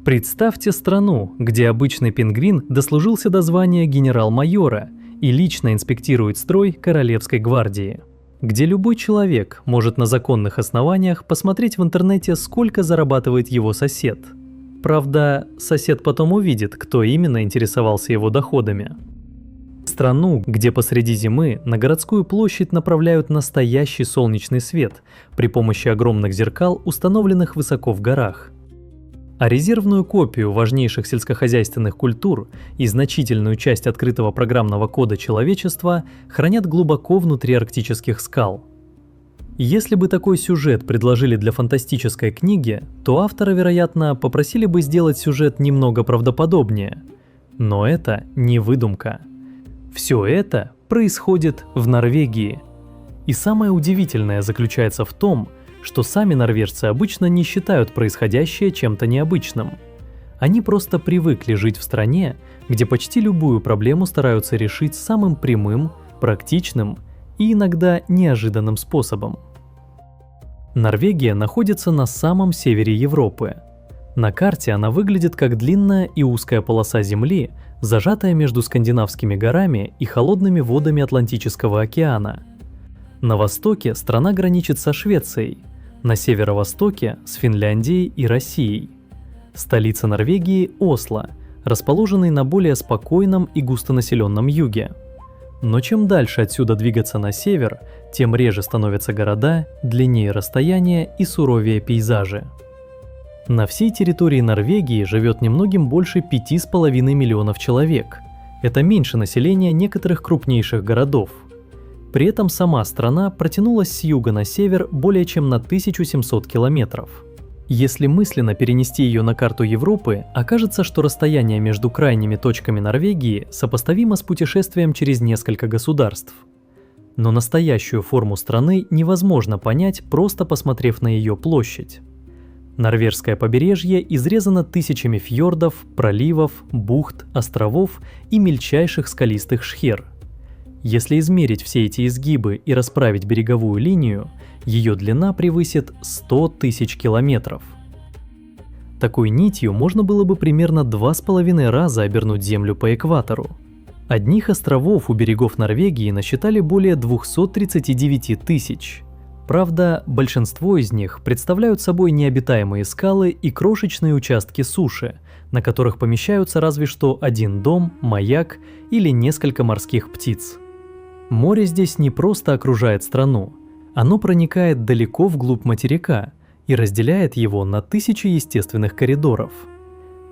Представьте страну, где обычный пингвин дослужился до звания генерал-майора и лично инспектирует строй Королевской гвардии. Где любой человек может на законных основаниях посмотреть в интернете, сколько зарабатывает его сосед. Правда, сосед потом увидит, кто именно интересовался его доходами. Страну, где посреди зимы на городскую площадь направляют настоящий солнечный свет при помощи огромных зеркал, установленных высоко в горах. А резервную копию важнейших сельскохозяйственных культур и значительную часть открытого программного кода человечества хранят глубоко внутри арктических скал. Если бы такой сюжет предложили для фантастической книги, то автора, вероятно, попросили бы сделать сюжет немного правдоподобнее. Но это не выдумка. Все это происходит в Норвегии. И самое удивительное заключается в том, что сами норвежцы обычно не считают происходящее чем-то необычным. Они просто привыкли жить в стране, где почти любую проблему стараются решить самым прямым, практичным и иногда неожиданным способом. Норвегия находится на самом севере Европы. На карте она выглядит как длинная и узкая полоса земли, зажатая между скандинавскими горами и холодными водами Атлантического океана. На востоке страна граничит со Швецией, на северо-востоке с Финляндией и Россией. Столица Норвегии – Осло, расположенный на более спокойном и густонаселенном юге. Но чем дальше отсюда двигаться на север, тем реже становятся города, длиннее расстояния и суровее пейзажи. На всей территории Норвегии живет немногим больше 5,5 миллионов человек. Это меньше населения некоторых крупнейших городов. При этом сама страна протянулась с юга на север более чем на 1700 километров. Если мысленно перенести ее на карту Европы, окажется, что расстояние между крайними точками Норвегии сопоставимо с путешествием через несколько государств. Но настоящую форму страны невозможно понять, просто посмотрев на ее площадь. Норвежское побережье изрезано тысячами фьордов, проливов, бухт, островов и мельчайших скалистых шхер. Если измерить все эти изгибы и расправить береговую линию, ее длина превысит 100 тысяч километров. Такой нитью можно было бы примерно 2,5 раза обернуть Землю по экватору. Одних островов у берегов Норвегии насчитали более 239 тысяч. Правда, большинство из них представляют собой необитаемые скалы и крошечные участки суши, на которых помещаются разве что один дом, маяк или несколько морских птиц. Море здесь не просто окружает страну, оно проникает далеко вглубь материка и разделяет его на тысячи естественных коридоров.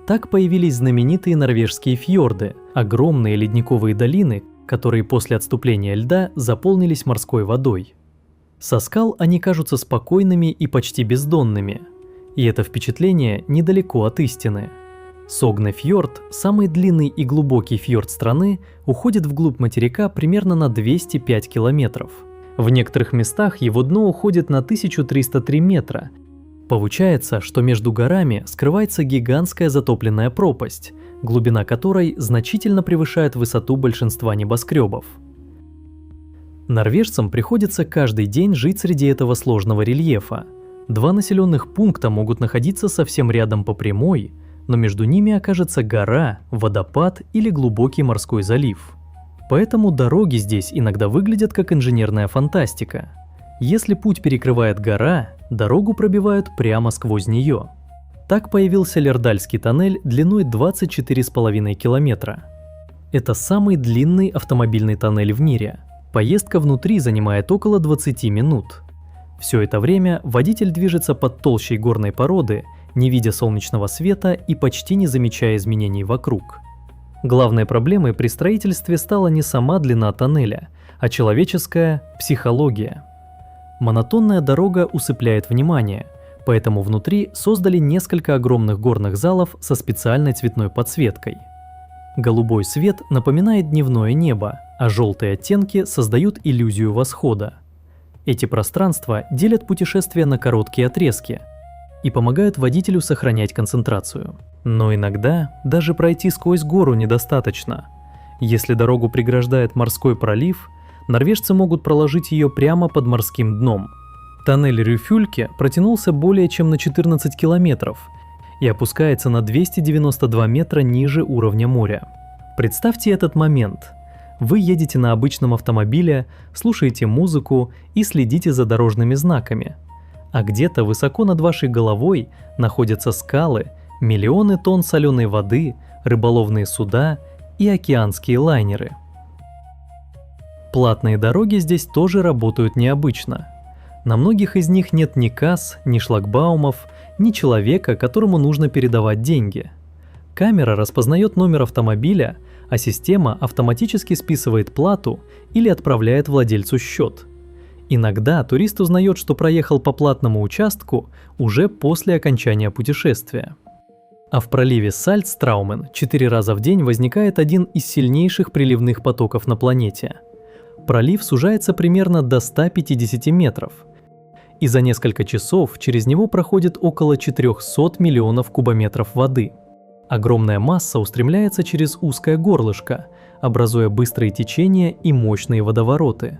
Так появились знаменитые норвежские фьорды, огромные ледниковые долины, которые после отступления льда заполнились морской водой. Со скал они кажутся спокойными и почти бездонными, и это впечатление недалеко от истины. Согнефьорд, самый длинный и глубокий фьорд страны, уходит вглубь материка примерно на 205 километров. В некоторых местах его дно уходит на 1303 метра. Получается, что между горами скрывается гигантская затопленная пропасть, глубина которой значительно превышает высоту большинства небоскребов. Норвежцам приходится каждый день жить среди этого сложного рельефа. Два населенных пункта могут находиться совсем рядом по прямой, но между ними окажется гора, водопад или глубокий морской залив. Поэтому дороги здесь иногда выглядят как инженерная фантастика. Если путь перекрывает гора, дорогу пробивают прямо сквозь нее. Так появился Лердальский тоннель длиной 24,5 километра. Это самый длинный автомобильный тоннель в мире. Поездка внутри занимает около 20 минут. Все это время водитель движется под толщей горной породы, не видя солнечного света и почти не замечая изменений вокруг. Главной проблемой при строительстве стала не сама длина тоннеля, а человеческая психология. Монотонная дорога усыпляет внимание, поэтому внутри создали несколько огромных горных залов со специальной цветной подсветкой. Голубой свет напоминает дневное небо, а желтые оттенки создают иллюзию восхода. Эти пространства делят путешествие на короткие отрезки и помогают водителю сохранять концентрацию. Но иногда даже пройти сквозь гору недостаточно. Если дорогу преграждает морской пролив, норвежцы могут проложить ее прямо под морским дном. Тоннель Рюфюльке протянулся более чем на 14 километров, и опускается на 292 метра ниже уровня моря. Представьте этот момент. Вы едете на обычном автомобиле, слушаете музыку и следите за дорожными знаками. А где-то высоко над вашей головой находятся скалы, миллионы тонн соленой воды, рыболовные суда и океанские лайнеры. Платные дороги здесь тоже работают необычно. На многих из них нет ни касс, ни шлагбаумов, ни человека, которому нужно передавать деньги. Камера распознает номер автомобиля, а система автоматически списывает плату или отправляет владельцу счет. Иногда турист узнает, что проехал по платному участку уже после окончания путешествия. А в проливе Сальцтраумен 4 раза в день возникает один из сильнейших приливных потоков на планете. Пролив сужается примерно до 150 метров, и за несколько часов через него проходит около 400 миллионов кубометров воды. Огромная масса устремляется через узкое горлышко, образуя быстрые течения и мощные водовороты.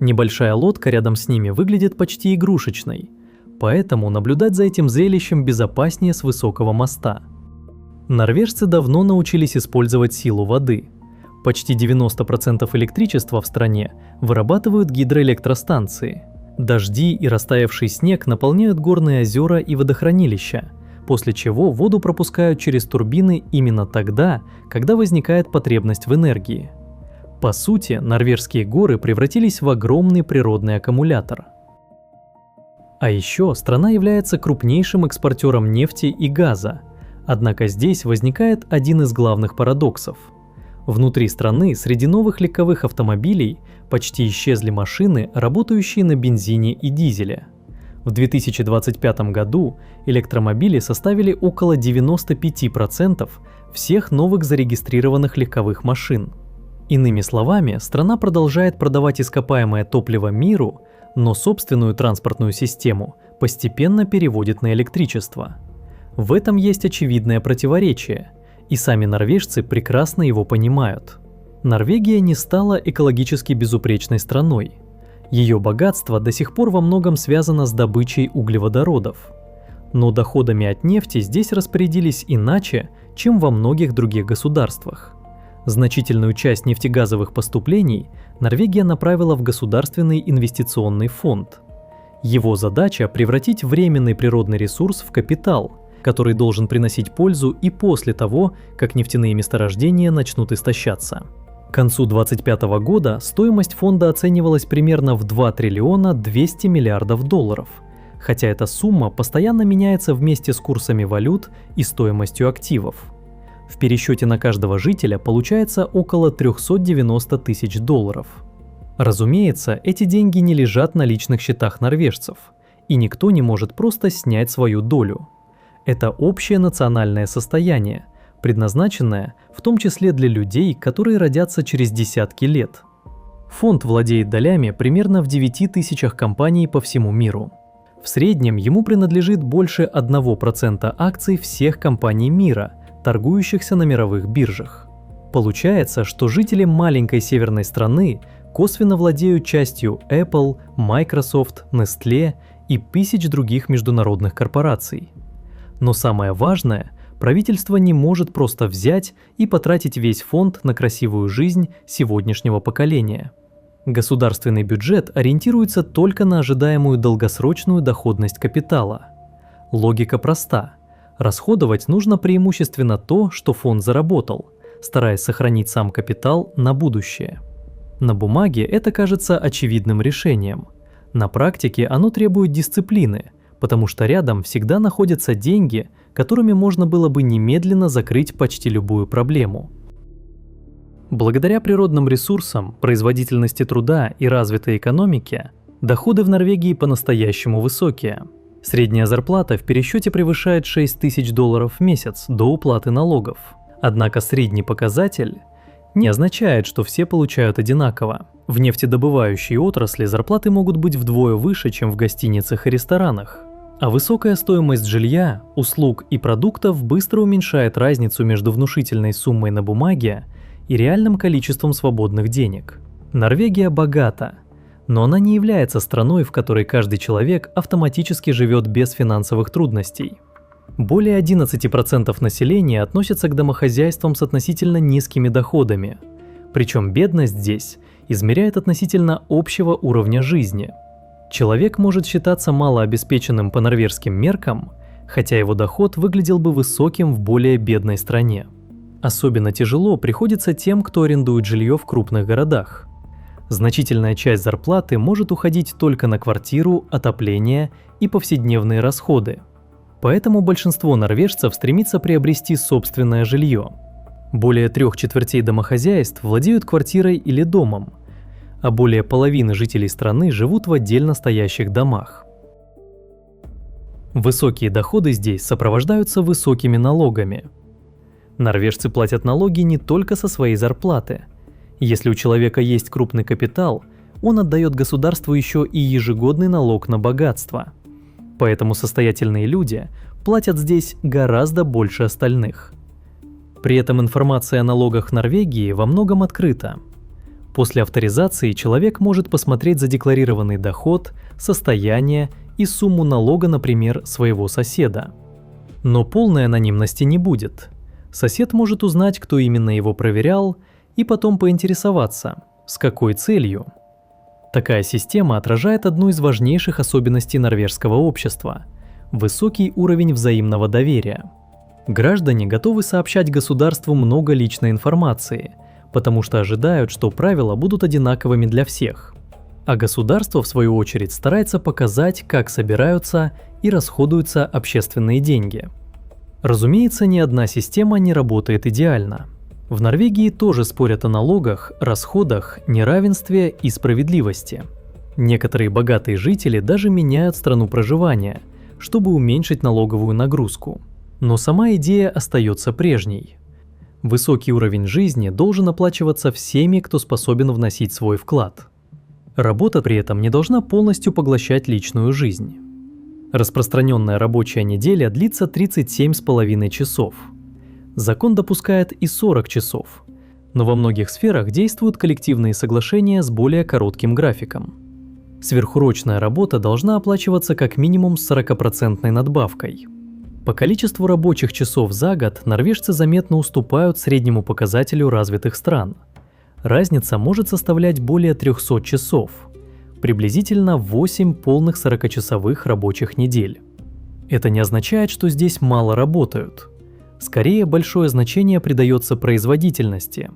Небольшая лодка рядом с ними выглядит почти игрушечной, поэтому наблюдать за этим зрелищем безопаснее с высокого моста. Норвежцы давно научились использовать силу воды. Почти 90% электричества в стране вырабатывают гидроэлектростанции. Дожди и растаявший снег наполняют горные озера и водохранилища, после чего воду пропускают через турбины именно тогда, когда возникает потребность в энергии. По сути, норвежские горы превратились в огромный природный аккумулятор. А еще страна является крупнейшим экспортером нефти и газа, однако здесь возникает один из главных парадоксов. Внутри страны среди новых легковых автомобилей почти исчезли машины, работающие на бензине и дизеле. В 2025 году электромобили составили около 95% всех новых зарегистрированных легковых машин. Иными словами, страна продолжает продавать ископаемое топливо миру, но собственную транспортную систему постепенно переводит на электричество. В этом есть очевидное противоречие, и сами норвежцы прекрасно его понимают. Норвегия не стала экологически безупречной страной. Ее богатство до сих пор во многом связано с добычей углеводородов. Но доходами от нефти здесь распорядились иначе, чем во многих других государствах. Значительную часть нефтегазовых поступлений Норвегия направила в Государственный инвестиционный фонд. Его задача – превратить временный природный ресурс в капитал, который должен приносить пользу и после того, как нефтяные месторождения начнут истощаться. К концу 2025 года стоимость фонда оценивалась примерно в 2 триллиона 200 миллиардов долларов, хотя эта сумма постоянно меняется вместе с курсами валют и стоимостью активов. В пересчете на каждого жителя получается около 390 тысяч долларов. Разумеется, эти деньги не лежат на личных счетах норвежцев, и никто не может просто снять свою долю. Это общее национальное состояние, предназначенное в том числе для людей, которые родятся через десятки лет. Фонд владеет долями примерно в 9 тысячах компаний по всему миру. В среднем ему принадлежит больше 1% акций всех компаний мира, торгующихся на мировых биржах. Получается, что жители маленькой северной страны косвенно владеют частью Apple, Microsoft, Nestlé и тысяч других международных корпораций. Но самое важное, правительство не может просто взять и потратить весь фонд на красивую жизнь сегодняшнего поколения. Государственный бюджет ориентируется только на ожидаемую долгосрочную доходность капитала. Логика проста. Расходовать нужно преимущественно то, что фонд заработал, стараясь сохранить сам капитал на будущее. На бумаге это кажется очевидным решением. На практике оно требует дисциплины, потому что рядом всегда находятся деньги, которыми можно было бы немедленно закрыть почти любую проблему. Благодаря природным ресурсам, производительности труда и развитой экономике, доходы в Норвегии по-настоящему высокие. Средняя зарплата в пересчете превышает 6 тысяч долларов в месяц до уплаты налогов. Однако средний показатель не означает, что все получают одинаково. В нефтедобывающей отрасли зарплаты могут быть вдвое выше, чем в гостиницах и ресторанах. А высокая стоимость жилья, услуг и продуктов быстро уменьшает разницу между внушительной суммой на бумаге и реальным количеством свободных денег. Норвегия богата, но она не является страной, в которой каждый человек автоматически живет без финансовых трудностей. Более 11% населения относятся к домохозяйствам с относительно низкими доходами. Причем бедность здесь измеряет относительно общего уровня жизни. Человек может считаться малообеспеченным по норвежским меркам, хотя его доход выглядел бы высоким в более бедной стране. Особенно тяжело приходится тем, кто арендует жилье в крупных городах. Значительная часть зарплаты может уходить только на квартиру, отопление и повседневные расходы. Поэтому большинство норвежцев стремится приобрести собственное жилье. Более 3/4 домохозяйств владеют квартирой или домом, а более половины жителей страны живут в отдельно стоящих домах. Высокие доходы здесь сопровождаются высокими налогами. Норвежцы платят налоги не только со своей зарплаты. Если у человека есть крупный капитал, он отдает государству еще и ежегодный налог на богатство. Поэтому состоятельные люди платят здесь гораздо больше остальных. При этом информация о налогах Норвегии во многом открыта. После авторизации человек может посмотреть задекларированный доход, состояние и сумму налога, например, своего соседа. Но полной анонимности не будет. Сосед может узнать, кто именно его проверял, и потом поинтересоваться, с какой целью. Такая система отражает одну из важнейших особенностей норвежского общества – высокий уровень взаимного доверия. Граждане готовы сообщать государству много личной информации, потому что ожидают, что правила будут одинаковыми для всех. А государство, в свою очередь, старается показать, как собираются и расходуются общественные деньги. Разумеется, ни одна система не работает идеально. В Норвегии тоже спорят о налогах, расходах, неравенстве и справедливости. Некоторые богатые жители даже меняют страну проживания, чтобы уменьшить налоговую нагрузку. Но сама идея остается прежней. Высокий уровень жизни должен оплачиваться всеми, кто способен вносить свой вклад. Работа при этом не должна полностью поглощать личную жизнь. Распространенная рабочая неделя длится 37,5 часов. Закон допускает и 40 часов, но во многих сферах действуют коллективные соглашения с более коротким графиком. Сверхурочная работа должна оплачиваться как минимум с 40% надбавкой. По количеству рабочих часов за год норвежцы заметно уступают среднему показателю развитых стран. Разница может составлять более 300 часов, приблизительно 8 полных 40-часовых рабочих недель. Это не означает, что здесь мало работают. Скорее, большое значение придается производительности.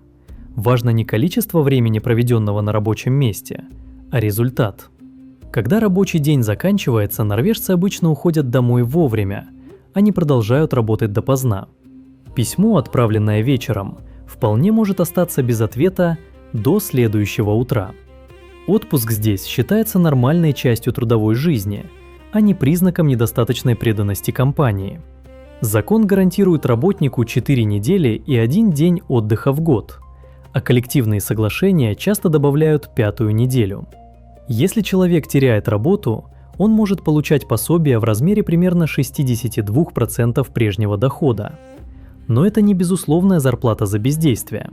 Важно не количество времени, проведенного на рабочем месте, а результат. Когда рабочий день заканчивается, норвежцы обычно уходят домой вовремя, они продолжают работать допоздна. Письмо, отправленное вечером, вполне может остаться без ответа до следующего утра. Отпуск здесь считается нормальной частью трудовой жизни, а не признаком недостаточной преданности компании. Закон гарантирует работнику 4 недели и 1 день отдыха в год, а коллективные соглашения часто добавляют 5-ю неделю. Если человек теряет работу, он может получать пособие в размере примерно 62% прежнего дохода. Но это не безусловная зарплата за бездействие.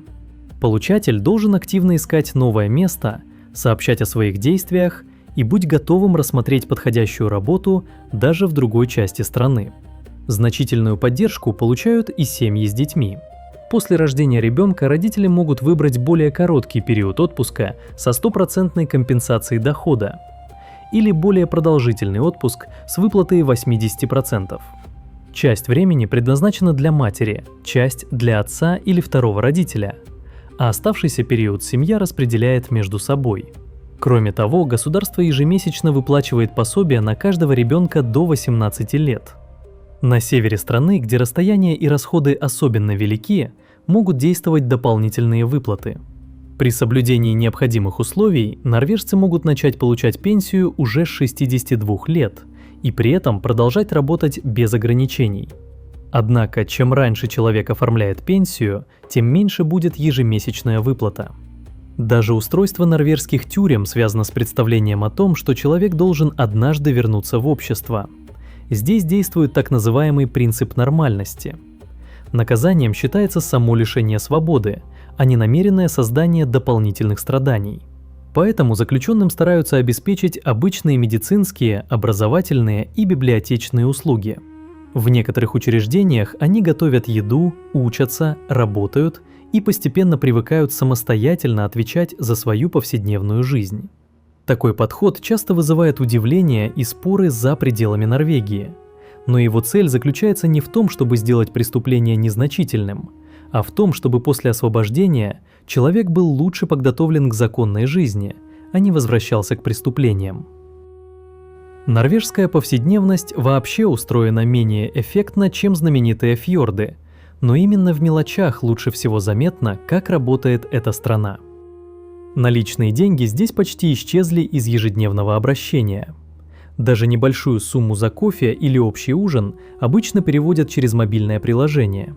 Получатель должен активно искать новое место, сообщать о своих действиях и быть готовым рассмотреть подходящую работу даже в другой части страны. Значительную поддержку получают и семьи с детьми. После рождения ребенка родители могут выбрать более короткий период отпуска со 100% компенсацией дохода или более продолжительный отпуск с выплатой 80%. Часть времени предназначена для матери, часть для отца или второго родителя, а оставшийся период семья распределяет между собой. Кроме того, государство ежемесячно выплачивает пособие на каждого ребенка до 18 лет. На севере страны, где расстояния и расходы особенно велики, могут действовать дополнительные выплаты. При соблюдении необходимых условий норвежцы могут начать получать пенсию уже с 62 лет и при этом продолжать работать без ограничений. Однако, чем раньше человек оформляет пенсию, тем меньше будет ежемесячная выплата. Даже устройство норвежских тюрем связано с представлением о том, что человек должен однажды вернуться в общество. Здесь действует так называемый принцип нормальности. Наказанием считается само лишение свободы, а не намеренное создание дополнительных страданий. Поэтому заключенным стараются обеспечить обычные медицинские, образовательные и библиотечные услуги. В некоторых учреждениях они готовят еду, учатся, работают и постепенно привыкают самостоятельно отвечать за свою повседневную жизнь. Такой подход часто вызывает удивление и споры за пределами Норвегии. Но его цель заключается не в том, чтобы сделать преступление незначительным, а в том, чтобы после освобождения человек был лучше подготовлен к законной жизни, а не возвращался к преступлениям. Норвежская повседневность вообще устроена менее эффектно, чем знаменитые фьорды, но именно в мелочах лучше всего заметно, как работает эта страна. Наличные деньги здесь почти исчезли из ежедневного обращения. Даже небольшую сумму за кофе или общий ужин обычно переводят через мобильное приложение.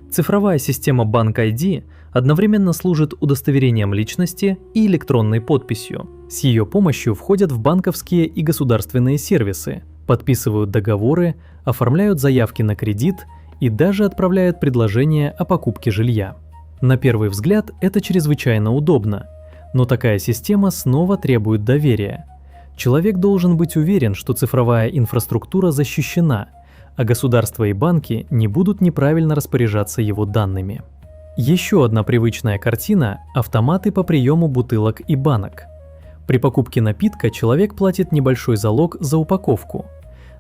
Цифровая система Bank ID одновременно служит удостоверением личности и электронной подписью. С ее помощью входят в банковские и государственные сервисы, подписывают договоры, оформляют заявки на кредит и даже отправляют предложения о покупке жилья. На первый взгляд это чрезвычайно удобно, но такая система снова требует доверия. Человек должен быть уверен, что цифровая инфраструктура защищена, а государства и банки не будут неправильно распоряжаться его данными. Еще одна привычная картина – автоматы по приему бутылок и банок. При покупке напитка человек платит небольшой залог за упаковку.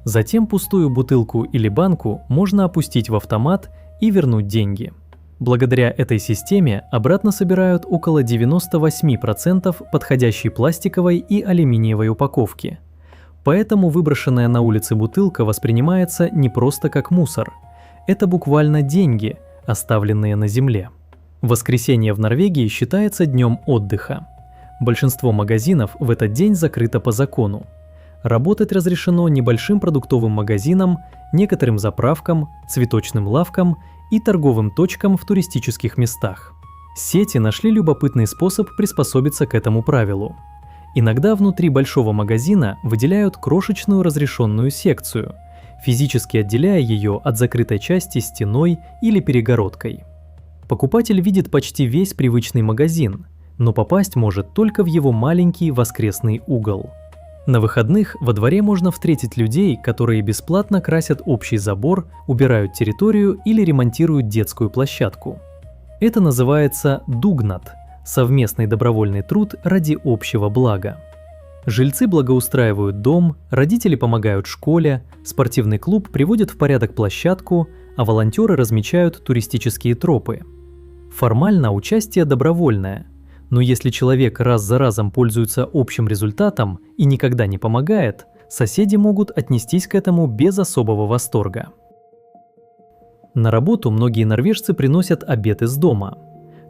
Затем пустую бутылку или банку можно опустить в автомат и вернуть деньги. Благодаря этой системе обратно собирают около 98% подходящей пластиковой и алюминиевой упаковки. Поэтому выброшенная на улице бутылка воспринимается не просто как мусор. Это буквально деньги, оставленные на земле. Воскресенье в Норвегии считается днем отдыха. Большинство магазинов в этот день закрыто по закону. Работать разрешено небольшим продуктовым магазинам, некоторым заправкам, цветочным лавкам и торговым точкам в туристических местах. Сети нашли любопытный способ приспособиться к этому правилу. Иногда внутри большого магазина выделяют крошечную разрешенную секцию, физически отделяя ее от закрытой части стеной или перегородкой. Покупатель видит почти весь привычный магазин, но попасть может только в его маленький воскресный угол. На выходных во дворе можно встретить людей, которые бесплатно красят общий забор, убирают территорию или ремонтируют детскую площадку. Это называется дугнат – совместный добровольный труд ради общего блага. Жильцы благоустраивают дом, родители помогают школе, спортивный клуб приводит в порядок площадку, а волонтеры размечают туристические тропы. Формально участие добровольное, но если человек раз за разом пользуется общим результатом и никогда не помогает, соседи могут отнестись к этому без особого восторга. На работу многие норвежцы приносят обед из дома.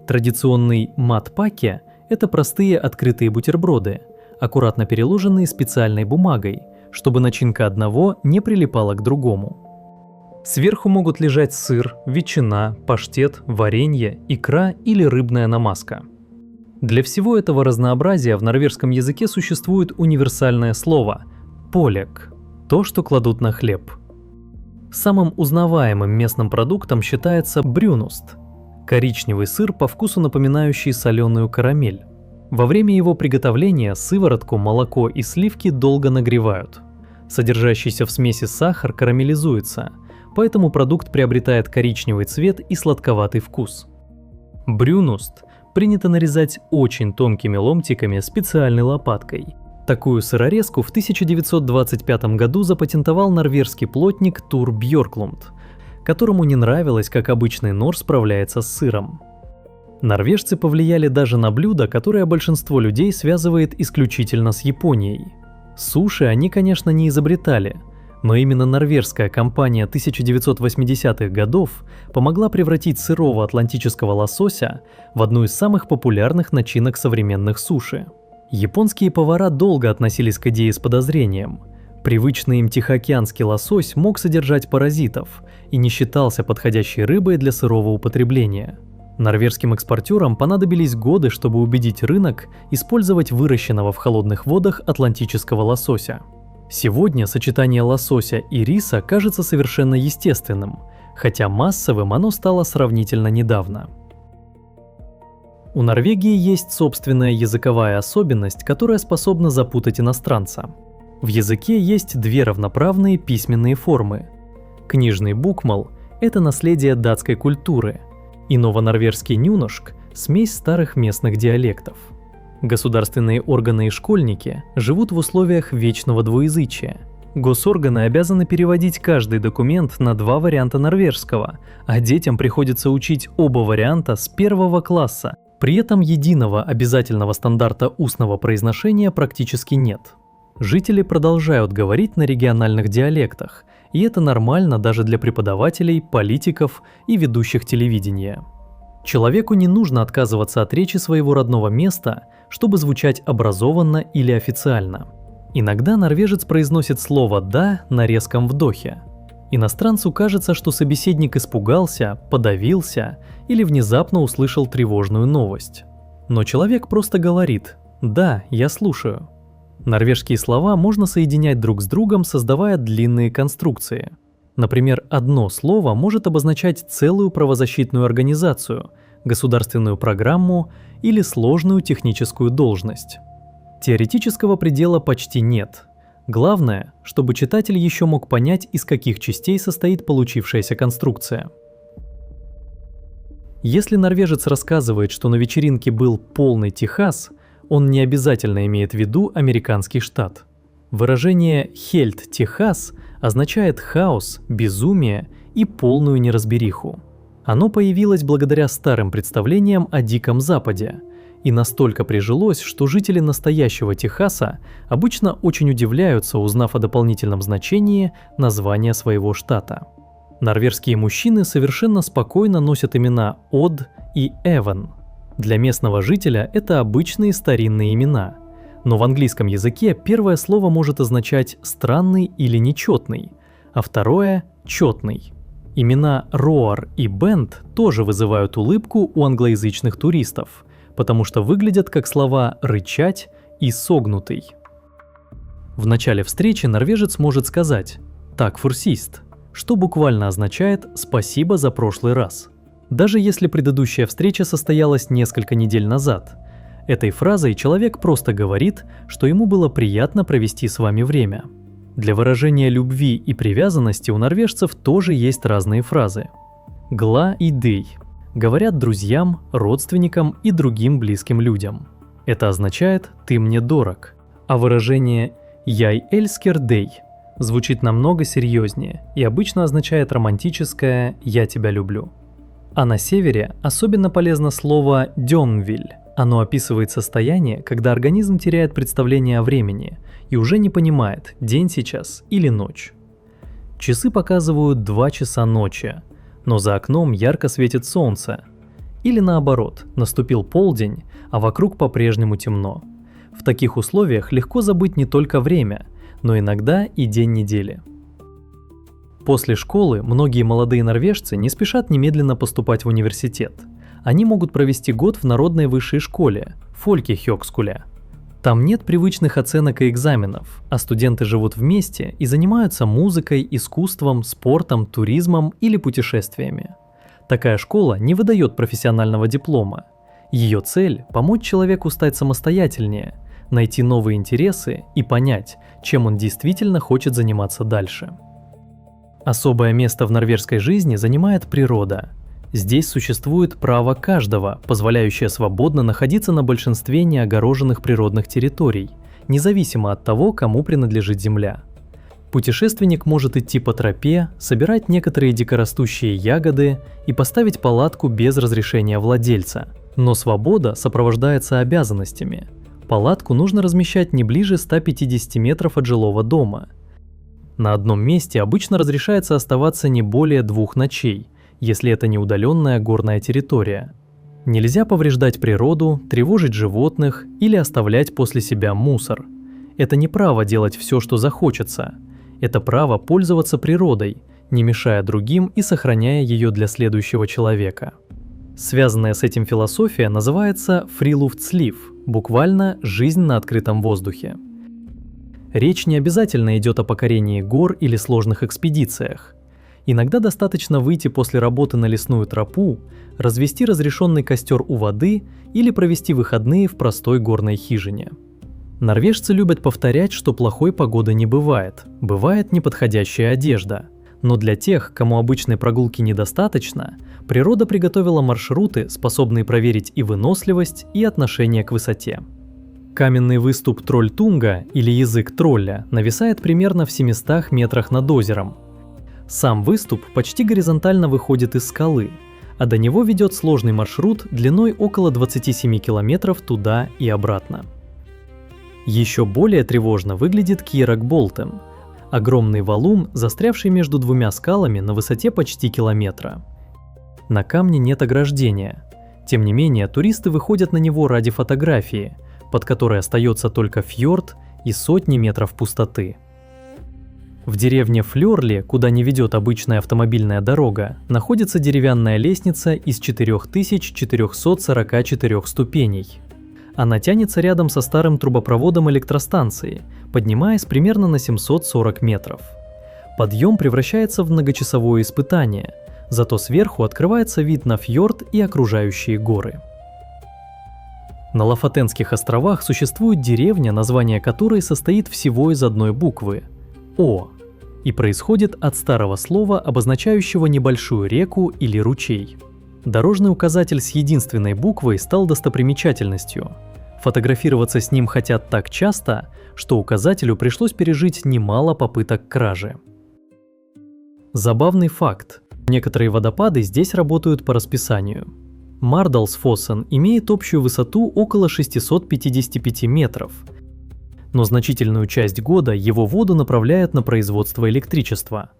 Традиционный матпаке – это простые открытые бутерброды, аккуратно переложенные специальной бумагой, чтобы начинка одного не прилипала к другому. Сверху могут лежать сыр, ветчина, паштет, варенье, икра или рыбная намазка. Для всего этого разнообразия в норвежском языке существует универсальное слово «полек» – то, что кладут на хлеб. Самым узнаваемым местным продуктом считается брюност – коричневый сыр, по вкусу напоминающий соленую карамель. Во время его приготовления сыворотку, молоко и сливки долго нагревают. Содержащийся в смеси сахар карамелизуется, поэтому продукт приобретает коричневый цвет и сладковатый вкус. Брюност принято нарезать очень тонкими ломтиками специальной лопаткой. Такую сырорезку в 1925 году запатентовал норвежский плотник Тур Бьорклунд, которому не нравилось, как обычный нож справляется с сыром. Норвежцы повлияли даже на блюдо, которое большинство людей связывает исключительно с Японией. Суши они, конечно, не изобретали, но именно норвежская компания 1980-х годов помогла превратить сырого атлантического лосося в одну из самых популярных начинок современных суши. Японские повара долго относились к идее с подозрением. Привычный им тихоокеанский лосось мог содержать паразитов и не считался подходящей рыбой для сырого употребления. Норвежским экспортерам понадобились годы, чтобы убедить рынок использовать выращенного в холодных водах атлантического лосося. Сегодня сочетание лосося и риса кажется совершенно естественным, хотя массовым оно стало сравнительно недавно. У Норвегии есть собственная языковая особенность, которая способна запутать иностранца. В языке есть две равноправные письменные формы. Книжный букмал – это наследие датской культуры, и новонорвежский нюношк – смесь старых местных диалектов. Государственные органы и школьники живут в условиях вечного двуязычия. Госорганы обязаны переводить каждый документ на 2 варианта норвежского, а детям приходится учить оба варианта с 1 класса. При этом единого обязательного стандарта устного произношения практически нет. Жители продолжают говорить на региональных диалектах, и это нормально даже для преподавателей, политиков и ведущих телевидения. Человеку не нужно отказываться от речи своего родного места, чтобы звучать образованно или официально. Иногда норвежец произносит слово «да» на резком вдохе. Иностранцу кажется, что собеседник испугался, подавился или внезапно услышал тревожную новость. Но человек просто говорит «да, я слушаю». Норвежские слова можно соединять друг с другом, создавая длинные конструкции. Например, одно слово может обозначать целую правозащитную организацию, государственную программу или сложную техническую должность. Теоретического предела почти нет. Главное, чтобы читатель еще мог понять, из каких частей состоит получившаяся конструкция. Если норвежец рассказывает, что на вечеринке был полный Техас, он не обязательно имеет в виду американский штат. Выражение «Helt Техас» означает хаос, безумие и полную неразбериху. Оно появилось благодаря старым представлениям о Диком Западе и настолько прижилось, что жители настоящего Техаса обычно очень удивляются, узнав о дополнительном значении названия своего штата. Норвежские мужчины совершенно спокойно носят имена Од и Эван. Для местного жителя это обычные старинные имена, но в английском языке первое слово может означать «странный» или «нечетный», а второе – «четный». Имена Роар и Бенд тоже вызывают улыбку у англоязычных туристов, потому что выглядят как слова «рычать» и «согнутый». В начале встречи норвежец может сказать «так фурсист», что буквально означает «спасибо за прошлый раз». Даже если предыдущая встреча состоялась несколько недель назад, этой фразой человек просто говорит, что ему было приятно провести с вами время. Для выражения любви и привязанности у норвежцев тоже есть разные фразы. «Гла и дый» говорят друзьям, родственникам и другим близким людям. Это означает «ты мне дорог», а выражение «яй эльскер дей» звучит намного серьезнее и обычно означает романтическое «я тебя люблю». А на севере особенно полезно слово «дёнвиль». Оно описывает состояние, когда организм теряет представление о времени и уже не понимает, день сейчас или ночь. Часы показывают 2 часа ночи, но за окном ярко светит солнце. Или наоборот, наступил полдень, а вокруг по-прежнему темно. В таких условиях легко забыть не только время, но иногда и день недели. После школы многие молодые норвежцы не спешат немедленно поступать в университет. Они могут провести год в народной высшей школе, Фолькихёгскуле. Там нет привычных оценок и экзаменов, а студенты живут вместе и занимаются музыкой, искусством, спортом, туризмом или путешествиями. Такая школа не выдает профессионального диплома. Ее цель – помочь человеку стать самостоятельнее, найти новые интересы и понять, чем он действительно хочет заниматься дальше. Особое место в норвежской жизни занимает природа. Здесь существует право каждого, позволяющее свободно находиться на большинстве неогороженных природных территорий, независимо от того, кому принадлежит земля. Путешественник может идти по тропе, собирать некоторые дикорастущие ягоды и поставить палатку без разрешения владельца. Но свобода сопровождается обязанностями. Палатку нужно размещать не ближе 150 метров от жилого дома. На одном месте обычно разрешается оставаться не более 2 ночей, если это не удаленная горная территория. Нельзя повреждать природу, тревожить животных или оставлять после себя мусор. Это не право делать все, что захочется. Это право пользоваться природой, не мешая другим и сохраняя ее для следующего человека. Связанная с этим философия называется «фрилуфтслив», буквально «жизнь на открытом воздухе». Речь не обязательно идет о покорении гор или сложных экспедициях. Иногда достаточно выйти после работы на лесную тропу, развести разрешенный костер у воды или провести выходные в простой горной хижине. Норвежцы любят повторять, что плохой погоды не бывает, бывает неподходящая одежда. Но для тех, кому обычной прогулки недостаточно, природа приготовила маршруты, способные проверить и выносливость, и отношение к высоте. Каменный выступ Трольтунга, или язык тролля, нависает примерно в 700 метрах над озером. Сам выступ почти горизонтально выходит из скалы, а до него ведет сложный маршрут длиной около 27 километров туда и обратно. Еще более тревожно выглядит Киракболтем – огромный валун, застрявший между двумя скалами на высоте почти километра. На камне нет ограждения. Тем не менее, туристы выходят на него ради фотографии, под которой остается только фьорд и сотни метров пустоты. В деревне Флёрли, куда не ведет обычная автомобильная дорога, находится деревянная лестница из 4444 ступеней. Она тянется рядом со старым трубопроводом электростанции, поднимаясь примерно на 740 метров. Подъем превращается в многочасовое испытание, зато сверху открывается вид на фьорд и окружающие горы. На Лафатенских островах существует деревня, название которой состоит всего из одной буквы – «О», и происходит от старого слова, обозначающего небольшую реку или ручей. Дорожный указатель с единственной буквой стал достопримечательностью. Фотографироваться с ним хотят так часто, что указателю пришлось пережить немало попыток кражи. Забавный факт. Некоторые водопады здесь работают по расписанию. Мардалсфоссен имеет общую высоту около 655 метров, но значительную часть года его воду направляют на производство электричества.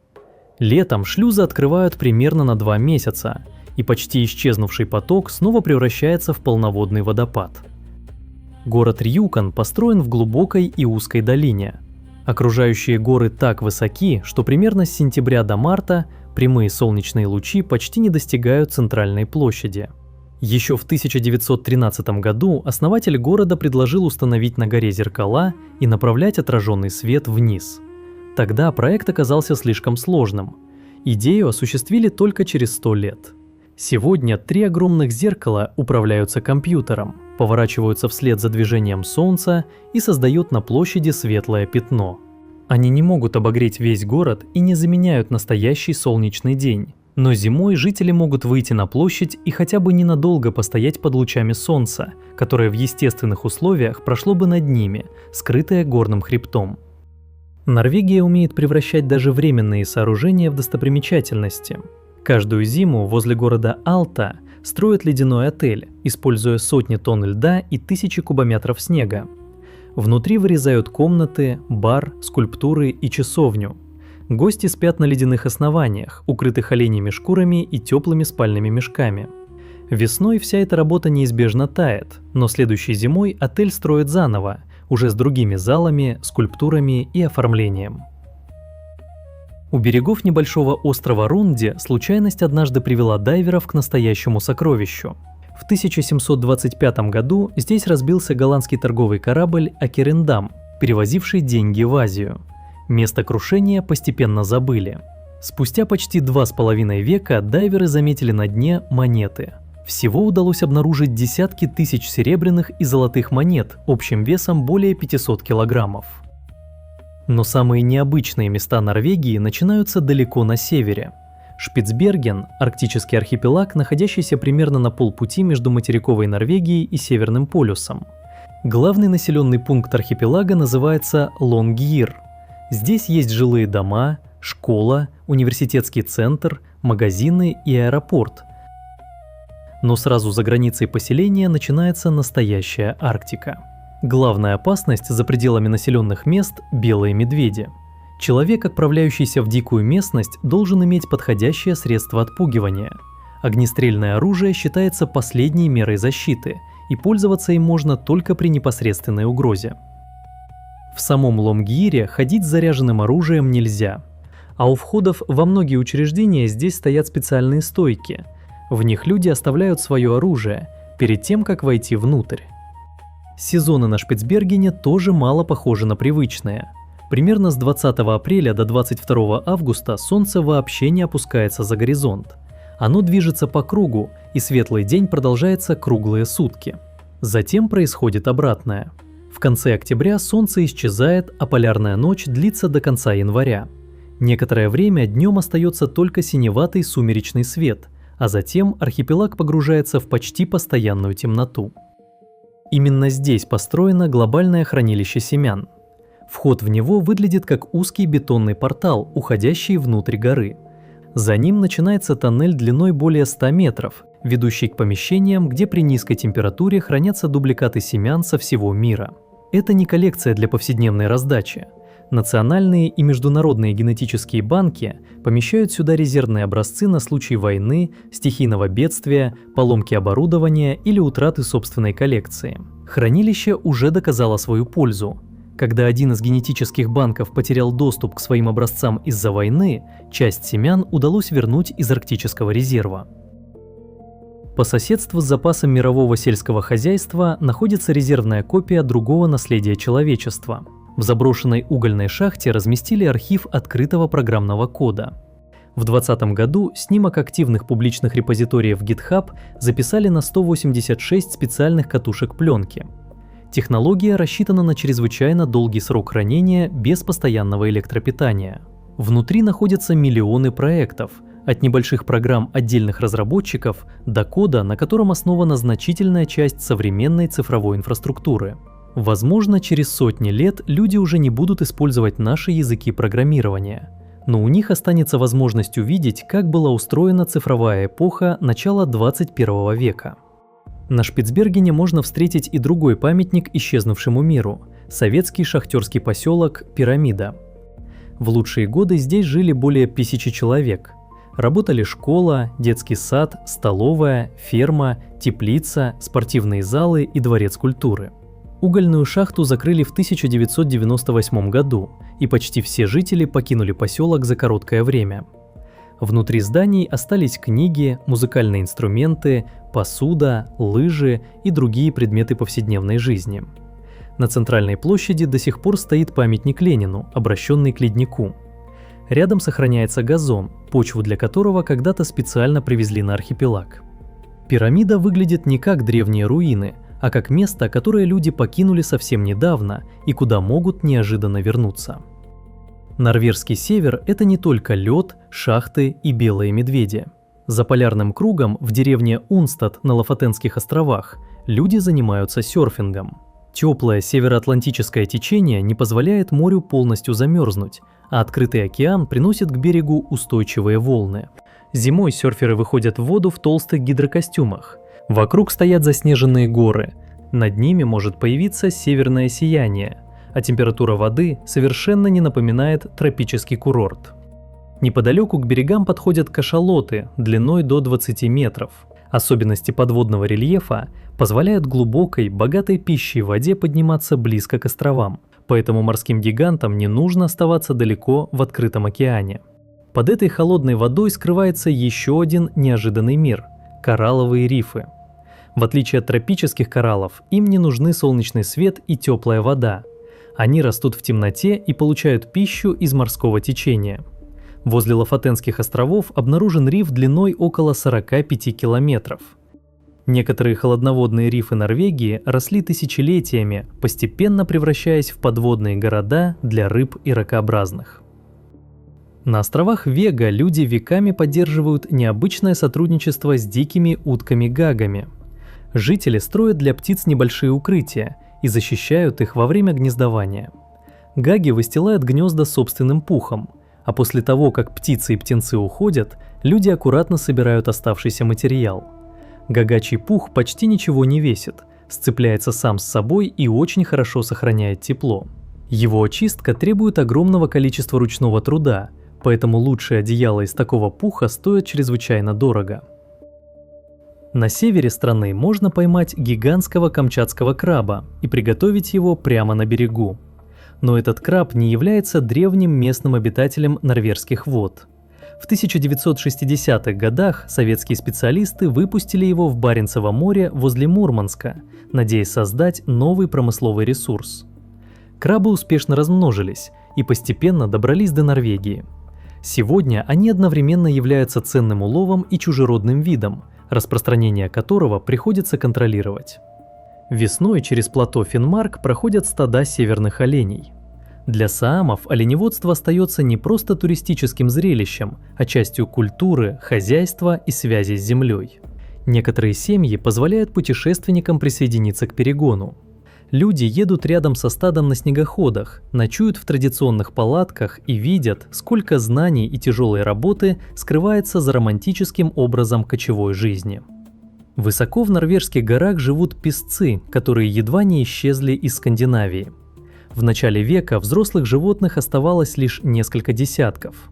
Летом шлюзы открывают примерно на 2 месяца, и почти исчезнувший поток снова превращается в полноводный водопад. Город Рьюкан построен в глубокой и узкой долине. Окружающие горы так высоки, что примерно с сентября до марта прямые солнечные лучи почти не достигают центральной площади. Еще в 1913 году основатель города предложил установить на горе зеркала и направлять отраженный свет вниз. Тогда проект оказался слишком сложным. Идею осуществили только через 100 лет. Сегодня 3 огромных зеркала управляются компьютером, поворачиваются вслед за движением Солнца и создают на площади светлое пятно. Они не могут обогреть весь город и не заменяют настоящий солнечный день. Но зимой жители могут выйти на площадь и хотя бы ненадолго постоять под лучами солнца, которое в естественных условиях прошло бы над ними, скрытое горным хребтом. Норвегия умеет превращать даже временные сооружения в достопримечательности. Каждую зиму возле города Алта строят ледяной отель, используя сотни тонн льда и тысячи кубометров снега. Внутри вырезают комнаты, бар, скульптуры и часовню. Гости спят на ледяных основаниях, укрытых оленями шкурами и теплыми спальными мешками. Весной вся эта работа неизбежно тает, но следующей зимой отель строят заново, уже с другими залами, скульптурами и оформлением. У берегов небольшого острова Рунди случайность однажды привела дайверов к настоящему сокровищу. В 1725 году здесь разбился голландский торговый корабль «Акерендам», перевозивший деньги в Азию. Место крушения постепенно забыли. Спустя почти 2,5 века дайверы заметили на дне монеты. Всего удалось обнаружить десятки тысяч серебряных и золотых монет общим весом более 500 килограммов. Но самые необычные места Норвегии начинаются далеко на севере. Шпицберген – арктический архипелаг, находящийся примерно на полпути между материковой Норвегией и Северным полюсом. Главный населенный пункт архипелага называется Лонгир. Здесь есть жилые дома, школа, университетский центр, магазины и аэропорт. Но сразу за границей поселения начинается настоящая Арктика. Главная опасность за пределами населенных мест – белые медведи. Человек, отправляющийся в дикую местность, должен иметь подходящее средство отпугивания. Огнестрельное оружие считается последней мерой защиты, и пользоваться им можно только при непосредственной угрозе. В самом Лонгире ходить с заряженным оружием нельзя, а у входов во многие учреждения здесь стоят специальные стойки. В них люди оставляют свое оружие перед тем, как войти внутрь. Сезоны на Шпицбергене тоже мало похожи на привычные. Примерно с 20 апреля до 22 августа солнце вообще не опускается за горизонт. Оно движется по кругу, и светлый день продолжается круглые сутки. Затем происходит обратное. В конце октября солнце исчезает, а полярная ночь длится до конца января. Некоторое время днем остается только синеватый сумеречный свет, а затем архипелаг погружается в почти постоянную темноту. Именно здесь построено глобальное хранилище семян. Вход в него выглядит как узкий бетонный портал, уходящий внутрь горы. За ним начинается тоннель длиной более 100 метров, ведущий к помещениям, где при низкой температуре хранятся дубликаты семян со всего мира. Это не коллекция для повседневной раздачи. Национальные и международные генетические банки помещают сюда резервные образцы на случай войны, стихийного бедствия, поломки оборудования или утраты собственной коллекции. Хранилище уже доказало свою пользу. Когда один из генетических банков потерял доступ к своим образцам из-за войны, часть семян удалось вернуть из арктического резерва. По соседству с запасом мирового сельского хозяйства находится резервная копия другого наследия человечества. В заброшенной угольной шахте разместили архив открытого программного кода. В 2020 году снимок активных публичных репозиториев GitHub записали на 186 специальных катушек пленки. Технология рассчитана на чрезвычайно долгий срок хранения без постоянного электропитания. Внутри находятся миллионы проектов, от небольших программ отдельных разработчиков до кода, на котором основана значительная часть современной цифровой инфраструктуры. Возможно, через сотни лет люди уже не будут использовать наши языки программирования, но у них останется возможность увидеть, как была устроена цифровая эпоха начала 21 века. На Шпицбергене можно встретить и другой памятник исчезнувшему миру – советский шахтерский поселок Пирамида. В лучшие годы здесь жили более 1000 человек. Работали школа, детский сад, столовая, ферма, теплица, спортивные залы и дворец культуры. Угольную шахту закрыли в 1998 году, и почти все жители покинули поселок за короткое время. Внутри зданий остались книги, музыкальные инструменты, посуда, лыжи и другие предметы повседневной жизни. На центральной площади до сих пор стоит памятник Ленину, обращенный к леднику. Рядом сохраняется газон, почву для которого когда-то специально привезли на архипелаг. Пирамида выглядит не как древние руины, а как место, которое люди покинули совсем недавно и куда могут неожиданно вернуться. Норвежский север – это не только лед, шахты и белые медведи. За полярным кругом в деревне Унстад на Лофотенских островах люди занимаются серфингом. Теплое североатлантическое течение не позволяет морю полностью замерзнуть, а открытый океан приносит к берегу устойчивые волны. Зимой серферы выходят в воду в толстых гидрокостюмах. Вокруг стоят заснеженные горы, над ними может появиться северное сияние, а температура воды совершенно не напоминает тропический курорт. Неподалеку к берегам подходят кашалоты длиной до 20 метров. Особенности подводного рельефа позволяют глубокой, богатой пищей воде подниматься близко к островам, поэтому морским гигантам не нужно оставаться далеко в открытом океане. Под этой холодной водой скрывается еще один неожиданный мир – коралловые рифы. В отличие от тропических кораллов, им не нужны солнечный свет и теплая вода. Они растут в темноте и получают пищу из морского течения. Возле Лофотенских островов обнаружен риф длиной около 45 километров. Некоторые холодноводные рифы Норвегии росли тысячелетиями, постепенно превращаясь в подводные города для рыб и ракообразных. На островах Вега люди веками поддерживают необычное сотрудничество с дикими утками-гагами. Жители строят для птиц небольшие укрытия и защищают их во время гнездования. Гаги выстилают гнезда собственным пухом, а после того, как птицы и птенцы уходят, люди аккуратно собирают оставшийся материал. Гагачий пух почти ничего не весит, сцепляется сам с собой и очень хорошо сохраняет тепло. Его очистка требует огромного количества ручного труда, поэтому лучшие одеяла из такого пуха стоят чрезвычайно дорого. На севере страны можно поймать гигантского камчатского краба и приготовить его прямо на берегу. Но этот краб не является древним местным обитателем норвежских вод. В 1960-х годах советские специалисты выпустили его в Баренцево море возле Мурманска, надеясь создать новый промысловый ресурс. Крабы успешно размножились и постепенно добрались до Норвегии. Сегодня они одновременно являются ценным уловом и чужеродным видом, распространение которого приходится контролировать. Весной через плато Финмарк проходят стада северных оленей. Для саамов оленеводство остается не просто туристическим зрелищем, а частью культуры, хозяйства и связи с землей. Некоторые семьи позволяют путешественникам присоединиться к перегону. Люди едут рядом со стадом на снегоходах, ночуют в традиционных палатках и видят, сколько знаний и тяжелой работы скрывается за романтическим образом кочевой жизни. Высоко в норвежских горах живут песцы, которые едва не исчезли из Скандинавии. В начале века взрослых животных оставалось лишь несколько десятков.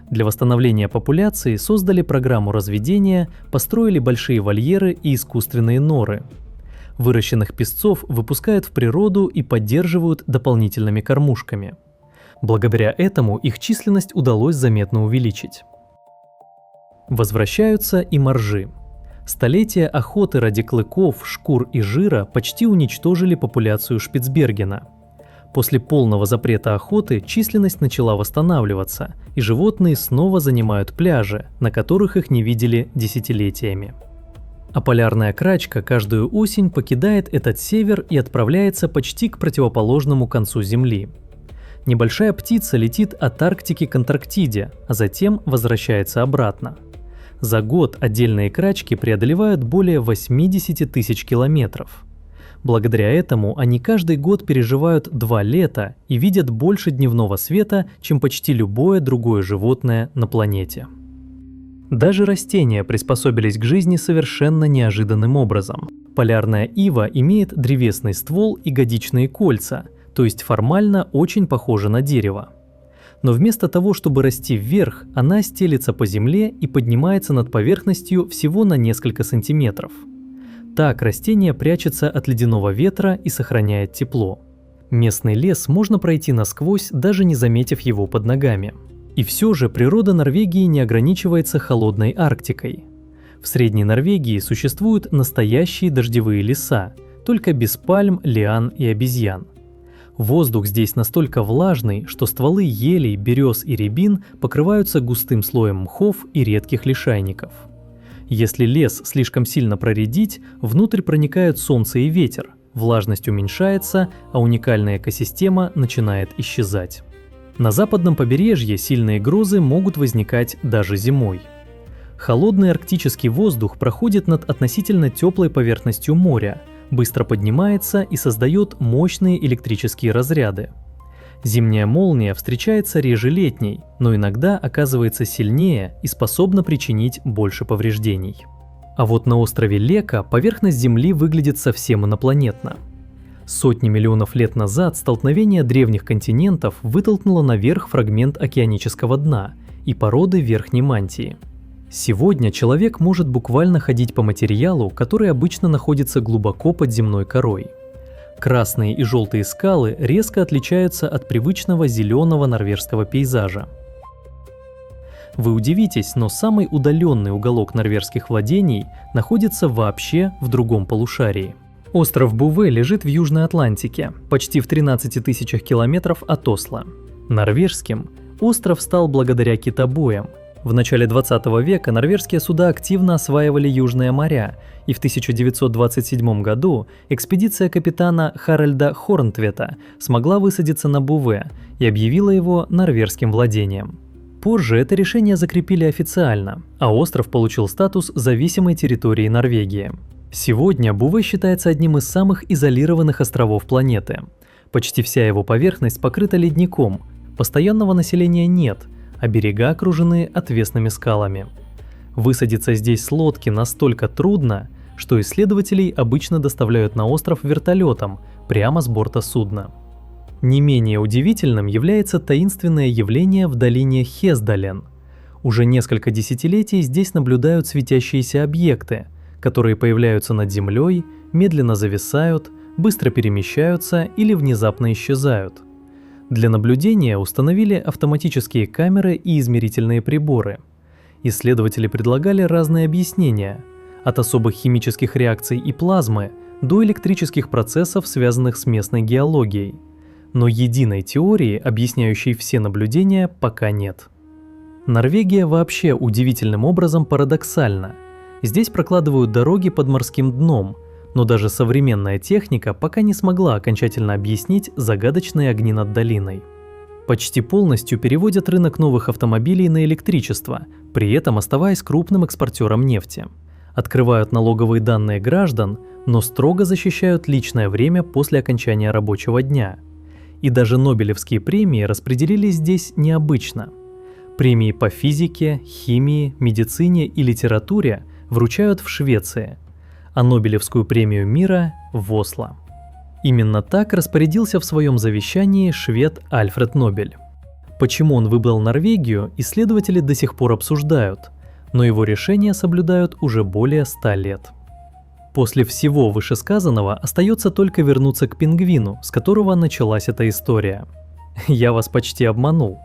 Для восстановления популяции создали программу разведения, построили большие вольеры и искусственные норы. Выращенных песцов выпускают в природу и поддерживают дополнительными кормушками. Благодаря этому их численность удалось заметно увеличить. Возвращаются и моржи. Столетия охоты ради клыков, шкур и жира почти уничтожили популяцию Шпицбергена. После полного запрета охоты численность начала восстанавливаться, и животные снова занимают пляжи, на которых их не видели десятилетиями. А полярная крачка каждую осень покидает этот север и отправляется почти к противоположному концу Земли. Небольшая птица летит от Арктики к Антарктиде, а затем возвращается обратно. За год отдельные крачки преодолевают более 80 тысяч километров. Благодаря этому они каждый год переживают 2 лета и видят больше дневного света, чем почти любое другое животное на планете. Даже растения приспособились к жизни совершенно неожиданным образом. Полярная ива имеет древесный ствол и годичные кольца, то есть формально очень похожа на дерево. Но вместо того, чтобы расти вверх, она стелется по земле и поднимается над поверхностью всего на несколько сантиметров. Так растение прячется от ледяного ветра и сохраняет тепло. Местный лес можно пройти насквозь, даже не заметив его под ногами. И все же природа Норвегии не ограничивается холодной Арктикой. В Средней Норвегии существуют настоящие дождевые леса, только без пальм, лиан и обезьян. Воздух здесь настолько влажный, что стволы елей, берез и рябин покрываются густым слоем мхов и редких лишайников. Если лес слишком сильно проредить, внутрь проникают солнце и ветер, влажность уменьшается, а уникальная экосистема начинает исчезать. На западном побережье сильные грозы могут возникать даже зимой. Холодный арктический воздух проходит над относительно теплой поверхностью моря, быстро поднимается и создает мощные электрические разряды. Зимняя молния встречается реже летней, но иногда оказывается сильнее и способна причинить больше повреждений. А вот на острове Лека поверхность Земли выглядит совсем инопланетно. Сотни миллионов лет назад столкновение древних континентов вытолкнуло наверх фрагмент океанического дна и породы верхней мантии. Сегодня человек может буквально ходить по материалу, который обычно находится глубоко под земной корой. Красные и желтые скалы резко отличаются от привычного зеленого норвежского пейзажа. Вы удивитесь, но самый удаленный уголок норвежских владений находится вообще в другом полушарии. Остров Буве лежит в Южной Атлантике, почти в 13 тысячах километров от Осло. Норвежским остров стал благодаря китобоям. В начале 20 века норвежские суда активно осваивали Южные моря, и в 1927 году экспедиция капитана Харальда Хорнтвета смогла высадиться на Буве и объявила его норвежским владением. Позже это решение закрепили официально, а остров получил статус зависимой территории Норвегии. Сегодня Буве считается одним из самых изолированных островов планеты. Почти вся его поверхность покрыта ледником, постоянного населения нет, а берега окружены отвесными скалами. Высадиться здесь с лодки настолько трудно, что исследователей обычно доставляют на остров вертолетом прямо с борта судна. Не менее удивительным является таинственное явление в долине Хесдален. Уже несколько десятилетий здесь наблюдают светящиеся объекты, которые появляются над землей, медленно зависают, быстро перемещаются или внезапно исчезают. Для наблюдения установили автоматические камеры и измерительные приборы. Исследователи предлагали разные объяснения, от особых химических реакций и плазмы до электрических процессов, связанных с местной геологией. Но единой теории, объясняющей все наблюдения, пока нет. Норвегия вообще удивительным образом парадоксальна. Здесь прокладывают дороги под морским дном, но даже современная техника пока не смогла окончательно объяснить загадочные огни над долиной. Почти полностью переводят рынок новых автомобилей на электричество, при этом оставаясь крупным экспортером нефти. Открывают налоговые данные граждан, но строго защищают личное время после окончания рабочего дня. И даже Нобелевские премии распределились здесь необычно. Премии по физике, химии, медицине и литературе вручают в Швеции, а Нобелевскую премию мира – в Осло. Именно так распорядился в своем завещании швед Альфред Нобель. Почему он выбрал Норвегию, исследователи до сих пор обсуждают, но его решения соблюдают уже более 100 лет. После всего вышесказанного остается только вернуться к пингвину, с которого началась эта история. Я вас почти обманул.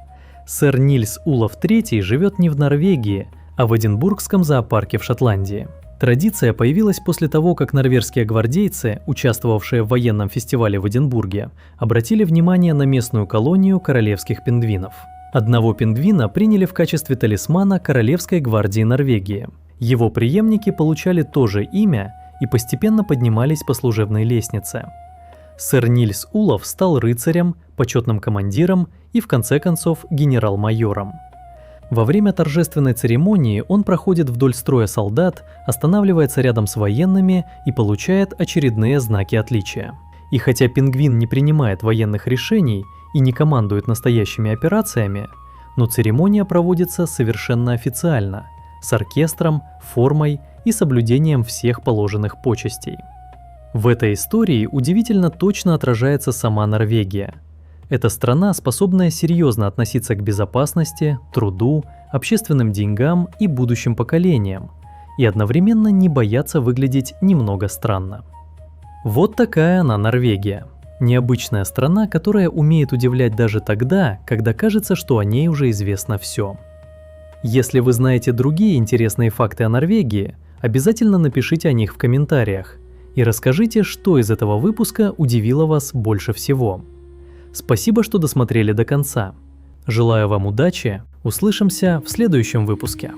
Сэр Нильс Улов III живет не в Норвегии, а в Эдинбургском зоопарке в Шотландии. Традиция появилась после того, как норвежские гвардейцы, участвовавшие в военном фестивале в Эдинбурге, обратили внимание на местную колонию королевских пингвинов. Одного пингвина приняли в качестве талисмана Королевской гвардии Норвегии. Его преемники получали то же имя и постепенно поднимались по служебной лестнице. Сэр Нильс Улов стал рыцарем, почетным командиром и, в конце концов, генерал-майором. Во время торжественной церемонии он проходит вдоль строя солдат, останавливается рядом с военными и получает очередные знаки отличия. И хотя пингвин не принимает военных решений и не командует настоящими операциями, но церемония проводится совершенно официально, с оркестром, формой и соблюдением всех положенных почестей. В этой истории удивительно точно отражается сама Норвегия. Это страна, способная серьезно относиться к безопасности, труду, общественным деньгам и будущим поколениям, и одновременно не бояться выглядеть немного странно. Вот такая она Норвегия. Необычная страна, которая умеет удивлять даже тогда, когда кажется, что о ней уже известно все. Если вы знаете другие интересные факты о Норвегии, обязательно напишите о них в комментариях и расскажите, что из этого выпуска удивило вас больше всего. Спасибо, что досмотрели до конца. Желаю вам удачи, услышимся в следующем выпуске.